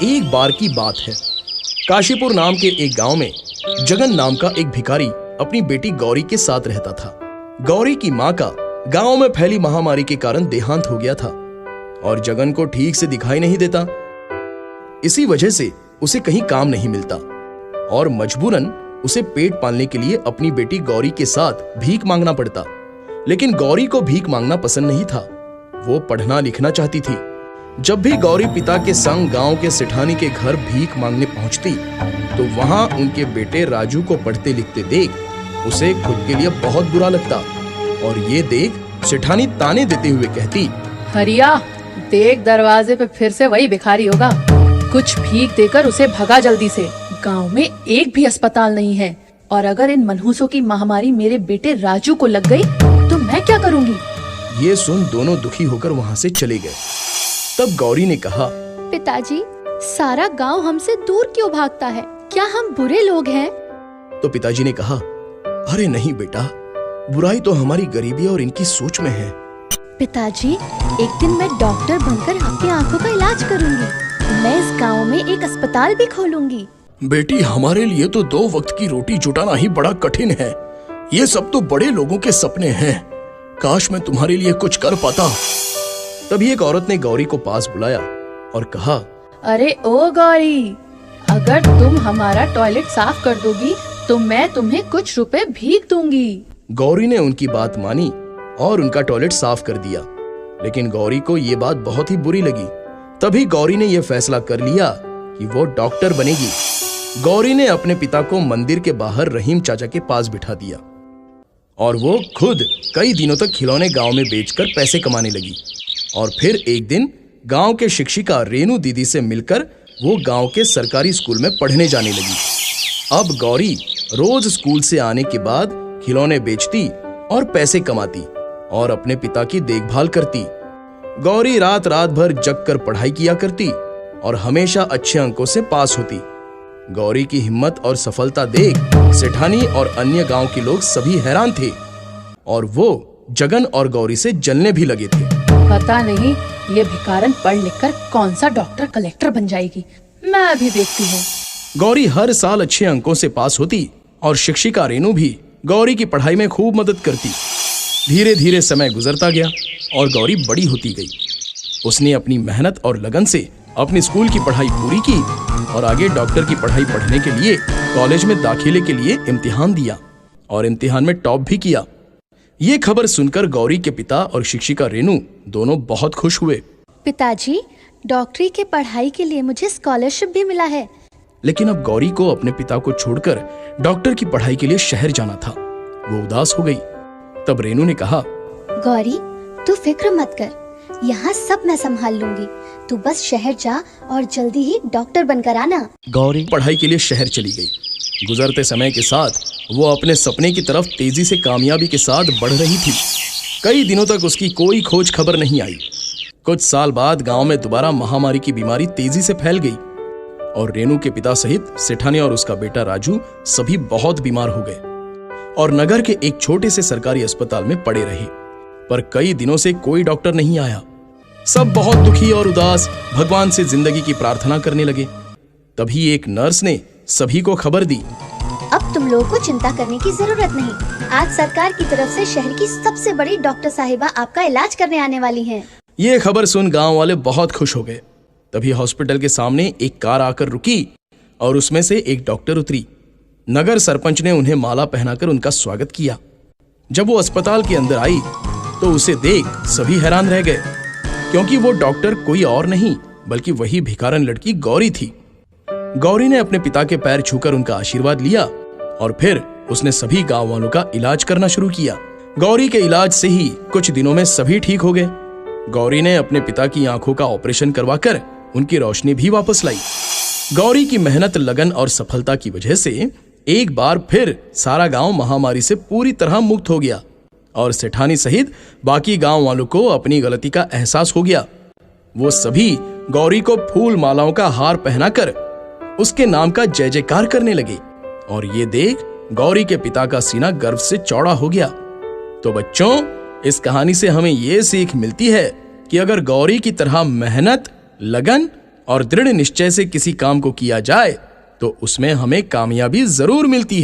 एक बार की बात है। काशीपुर नाम के एक गांव में जगन नाम का एक भिखारी अपनी बेटी गौरी के साथ रहता था। गौरी की मां का गांव में फैली महामारी के कारण देहांत हो गया था और जगन को ठीक से दिखाई नहीं देता। इसी वजह से उसे कहीं काम नहीं मिलता और मजबूरन उसे पेट पालने के लिए अपनी बेटी गौरी के साथ भीख मांगना पड़ता। लेकिन गौरी को भीख मांगना पसंद नहीं था, वो पढ़ना लिखना चाहती थी। जब भी गौरी पिता के संग गांव के सेठानी के घर भीख मांगने पहुंचती तो वहां उनके बेटे राजू को पढ़ते लिखते देख उसे खुद के लिए बहुत बुरा लगता और ये देख सेठानी ताने देते हुए कहती, हरिया देख दरवाजे पे फिर से वही भिखारी होगा, कुछ भीख देकर उसे भगा जल्दी से। गांव में एक भी अस्पताल नहीं है और अगर इन मनहूसों की महामारी मेरे बेटे राजू को लग गई तो मैं क्या करूंगी। ये सुन दोनों दुखी होकर वहाँ से चले गए। तब गौरी ने कहा, पिताजी सारा गांव हमसे दूर क्यों भागता है, क्या हम बुरे लोग हैं? तो पिताजी ने कहा, अरे नहीं बेटा, बुराई तो हमारी गरीबी और इनकी सोच में है। पिताजी एक दिन मैं डॉक्टर बनकर आपकी आंखों का इलाज करूंगी। मैं इस गांव में एक अस्पताल भी खोलूंगी। बेटी हमारे लिए तो 2 वक्त की रोटी जुटाना ही बड़ा कठिन है। ये सब तो बड़े लोगों के सपने हैं। काश मैं तुम्हारे लिए कुछ कर पाता। तभी एक औरत ने गौरी को पास बुलाया और कहा, अरे ओ गौरी, अगर तुम हमारा टॉयलेट साफ कर दोगी तो मैं तुम्हें कुछ रुपए भीख दूंगी। गौरी ने उनकी बात मानी और उनका टॉयलेट साफ कर दिया। लेकिन गौरी को ये बात बहुत ही बुरी लगी। तभी गौरी ने यह फैसला कर लिया कि वो डॉक्टर बनेगी। गौरी ने अपने पिता को मंदिर के बाहर रहीम चाचा के पास बिठा दिया और वो खुद कई दिनों तक खिलौने गांव में बेचकर पैसे कमाने लगी। और फिर एक दिन गांव के शिक्षिका रेनू दीदी से मिलकर वो गांव के सरकारी स्कूल में पढ़ने जाने लगी। अब गौरी रोज स्कूल से आने के बाद खिलौने बेचती और पैसे कमाती और अपने पिता की देखभाल करती। गौरी रात रात भर जग कर पढ़ाई किया करती और हमेशा अच्छे अंकों से पास होती। गौरी की हिम्मत और सफलता देख सेठानी और अन्य गांव के लोग सभी हैरान थे और वो जगन और गौरी से जलने भी लगे थे। पता नहीं ये भिकारन पढ़ लिखकर कौन सा डॉक्टर कलेक्टर बन जाएगी, मैं अभी देखती हूँ। गौरी हर साल अच्छे अंकों से पास होती और शिक्षिका रेनू भी गौरी की पढ़ाई में खूब मदद करती। धीरे धीरे समय गुजरता गया और गौरी बड़ी होती गई। उसने अपनी मेहनत और लगन से अपनी स्कूल की पढ़ाई पूरी की और आगे डॉक्टर की पढ़ाई पढ़ने के लिए कॉलेज में दाखिले के लिए इम्तिहान दिया और इम्तिहान में टॉप भी किया। ये खबर सुनकर गौरी के पिता और शिक्षिका रेनू दोनों बहुत खुश हुए। पिताजी डॉक्टरी के पढ़ाई के लिए मुझे स्कॉलरशिप भी मिला है। लेकिन अब गौरी को अपने पिता को छोड़कर डॉक्टर की पढ़ाई के लिए शहर जाना था। वो उदास हो गई। तब रेनू ने कहा, गौरी तू फिक्र मत कर, यहाँ सब मैं संभाल लूंगी। तू बस शहर जा और जल्दी ही डॉक्टर बनकर आना। गौरी पढ़ाई के लिए शहर चली गई। गुजरते समय के साथ वो अपने सपने की तरफ तेजी से कामयाबी के साथ बढ़ रही थी। कई दिनों तक उसकी कोई खोज खबर नहीं आई। कुछ साल बाद गांव में दोबारा महामारी की बीमारी तेजी से फैल गई और रेनू के पिता सहित सेठानी और उसका बेटा राजू सभी बहुत बीमार हो गए और नगर के एक छोटे से सरकारी अस्पताल में पड़े रहे। पर कई दिनों से कोई डॉक्टर नहीं आया। सब बहुत दुखी और उदास भगवान से जिंदगी की प्रार्थना करने लगे। तभी एक नर्स ने सभी को खबर दी, अब तुम लोगों को चिंता करने की जरूरत नहीं। आज सरकार की तरफ से शहर की सबसे बड़ी डॉक्टर साहिबा आपका इलाज करने आने वाली हैं। ये खबर सुन गांव वाले बहुत खुश हो गए। तभी हॉस्पिटल के सामने एक कार आकर रुकी और उसमें से एक डॉक्टर उतरी। नगर सरपंच ने उन्हें माला पहनाकर उनका स्वागत किया। जब वो अस्पताल के अंदर आई तो उसे देख सभी हैरान रह गए, क्योंकि वो डॉक्टर कोई और नहीं बल्कि वही भिखारन लड़की गौरी थी। गौरी ने अपने पिता के पैर छूकर उनका आशीर्वाद लिया और फिर उसने सभी गांव वालों का इलाज करना शुरू किया। गौरी के इलाज से ही कुछ दिनों में सभी ठीक हो गए। गौरी ने अपने पिता की आंखों का ऑपरेशन करवाकर उनकी रोशनी भी वापस लाई। गौरी की मेहनत, लगन और सफलता की वजह से एक बार फिर सारा गांव महामारी से पूरी तरह मुक्त हो गया और सेठानी सहित बाकी गांव वालों को अपनी गलती का एहसास हो गया। वो सभी गौरी को फूल मालाओं का हार पहनाकर उसके नाम का जय जयकार करने लगे और ये देख गौरी के पिता का सीना गर्व से चौड़ा हो गया। तो बच्चों, इस कहानी से हमें ये सीख मिलती है कि अगर गौरी की तरह मेहनत, लगन और दृढ़ निश्चय से किसी काम को किया जाए तो उसमें हमें कामयाबी जरूर मिलती है।